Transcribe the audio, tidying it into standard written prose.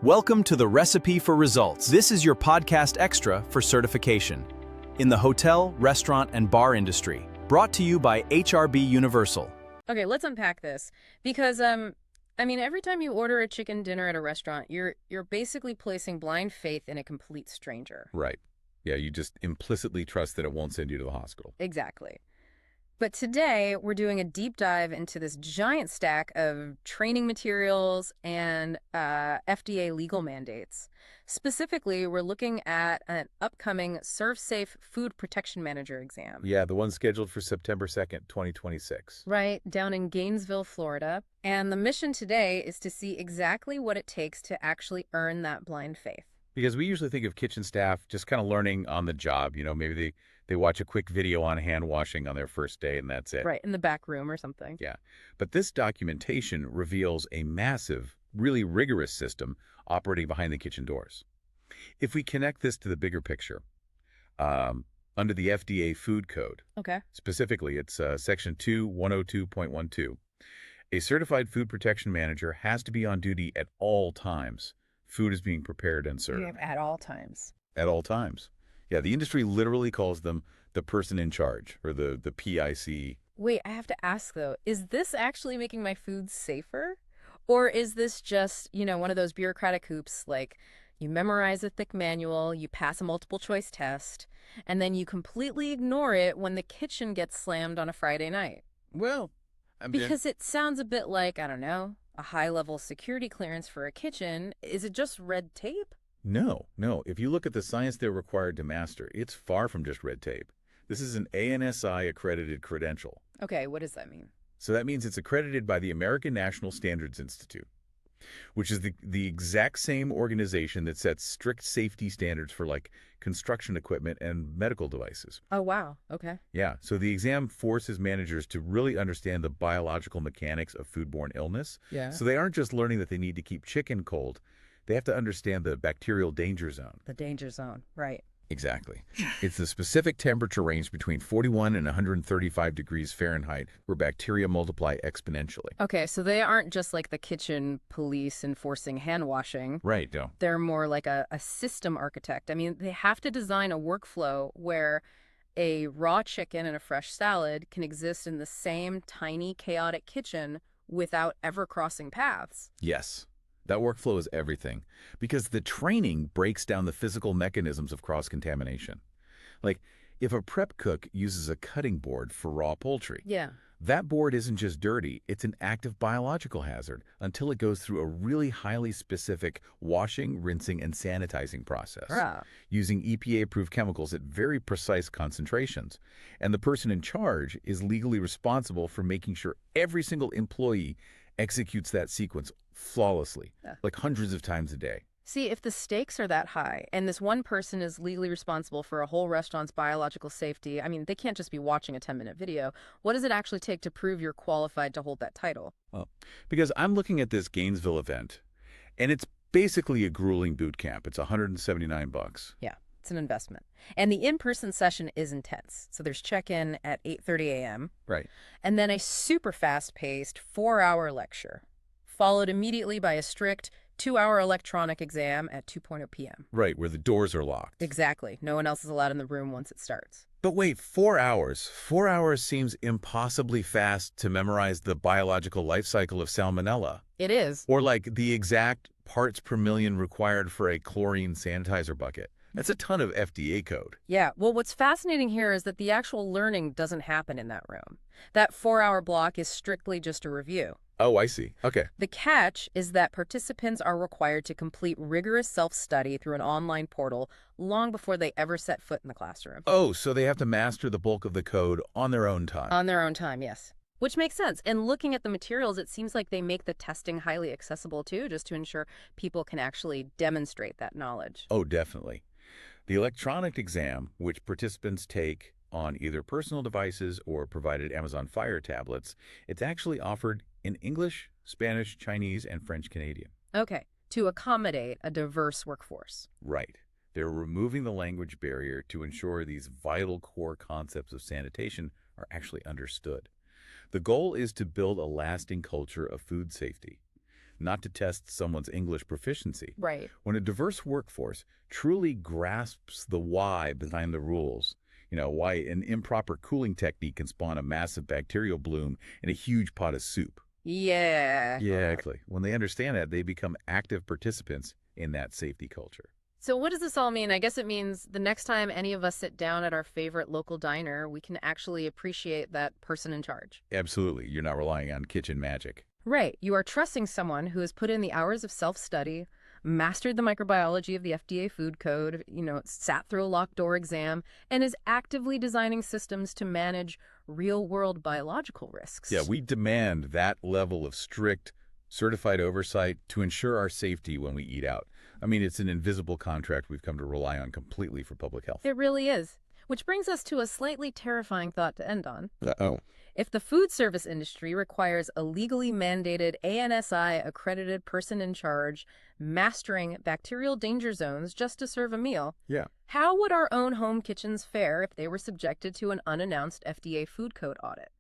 Welcome to the Recipe for Results. This is your podcast extra for certification in the hotel, restaurant, and bar industry. Brought to you by HRBUniversal. Okay, let's unpack this because every time you order a chicken dinner at a restaurant, you're basically placing blind faith in a complete stranger. Right. Yeah, you just implicitly trust that it won't send you to the hospital. Exactly. But today, we're doing a deep dive into this giant stack of training materials and FDA legal mandates. Specifically, we're looking at an upcoming ServSafe Food Protection Manager exam. Yeah, the one scheduled for September 2nd, 2026. Right, down in Gainesville, Florida. And the mission today is to see exactly what it takes to actually earn that blind faith. Because we usually think of kitchen staff just kind of learning on the job. Maybe they watch a quick video on hand washing on their first day and that's it. Right, in the back room or something. Yeah. But this documentation reveals a massive, really rigorous system operating behind the kitchen doors. If we connect this to the bigger picture, under the FDA Food Code, Okay. specifically it's Section 2102.12, a certified food protection manager has to be on duty at all times food is being prepared and served. Yeah, at all times. At all times. Yeah, the industry literally calls them the person in charge, or the PIC. Wait, I have to ask, though, is this actually making my food safer? Or is this just, one of those bureaucratic hoops, like you memorize a thick manual, you pass a multiple choice test, and then you completely ignore it when the kitchen gets slammed on a Friday night? Well, Because it sounds a bit like, I don't know, a high-level security clearance for a kitchen. Is it just red tape? No. If you look at the science they're required to master, it's far from just red tape. This is an ANSI-accredited credential. Okay, what does that mean? So that means it's accredited by the American National Standards Institute, which is the exact same organization that sets strict safety standards for, like, construction equipment and medical devices. Oh, wow. Okay. Yeah, so the exam forces managers to really understand the biological mechanics of foodborne illness. Yeah. So they aren't just learning that they need to keep chicken cold. They have to understand the bacterial danger zone. The danger zone, right. Exactly. It's the specific temperature range between 41 and 135 degrees Fahrenheit where bacteria multiply exponentially. Okay, so they aren't just like the kitchen police enforcing hand washing. Right, no. They're more like a system architect. They have to design a workflow where a raw chicken and a fresh salad can exist in the same tiny, chaotic kitchen without ever crossing paths. Yes. That workflow is everything, because the training breaks down the physical mechanisms of cross-contamination. Like, if a prep cook uses a cutting board for raw poultry, Yeah. that board isn't just dirty, it's an active biological hazard until it goes through a really highly specific washing, rinsing, and sanitizing process, using EPA-approved chemicals at very precise concentrations. And the person in charge is legally responsible for making sure every single employee executes that sequence flawlessly, like hundreds of times a day. See, if the stakes are that high and this one person is legally responsible for a whole restaurant's biological safety, they can't just be watching a 10-minute video. What does it actually take to prove you're qualified to hold that title? Well, because I'm looking at this Gainesville event, and it's basically a grueling boot camp. It's $179. Yeah, it's an investment. And the in-person session is intense. So there's check-in at 8:30 a.m. Right. And then a super fast-paced 4-hour lecture, followed immediately by a strict 2-hour electronic exam at 2:00 p.m. Right, where the doors are locked. Exactly. No one else is allowed in the room once it starts. But wait, 4 hours? 4 hours seems impossibly fast to memorize the biological life cycle of salmonella. It is. Or like the exact parts per million required for a chlorine sanitizer bucket. That's a ton of FDA code. Yeah. Well, what's fascinating here is that the actual learning doesn't happen in that room. That 4-hour block is strictly just a review. Oh, I see. Okay. The catch is that participants are required to complete rigorous self-study through an online portal long before they ever set foot in the classroom. Oh, so they have to master the bulk of the code on their own time. On their own time, yes. Which makes sense. And looking at the materials, it seems like they make the testing highly accessible too, just to ensure people can actually demonstrate that knowledge. Oh, definitely. The electronic exam, which participants take on either personal devices or provided Amazon Fire tablets, it's actually offered in English, Spanish, Chinese, and French Canadian. Okay, to accommodate a diverse workforce. Right. They're removing the language barrier to ensure these vital core concepts of sanitation are actually understood. The goal is to build a lasting culture of food safety. not to test someone's English proficiency. Right. When a diverse workforce truly grasps the why behind the rules, why an improper cooling technique can spawn a massive bacterial bloom in a huge pot of soup. Yeah. Yeah, exactly. When they understand that, they become active participants in that safety culture. So what does this all mean? I guess it means the next time any of us sit down at our favorite local diner, we can actually appreciate that person in charge. Absolutely. You're not relying on kitchen magic. Right. You are trusting someone who has put in the hours of self-study, mastered the microbiology of the FDA food code, sat through a locked door exam, and is actively designing systems to manage real-world biological risks. Yeah, we demand that level of strict, certified oversight to ensure our safety when we eat out. I mean, it's an invisible contract we've come to rely on completely for public health. It really is. Which brings us to a slightly terrifying thought to end on. Uh-oh. If the food service industry requires a legally mandated ANSI-accredited person in charge mastering bacterial danger zones just to serve a meal, how would our own home kitchens fare if they were subjected to an unannounced FDA food code audit?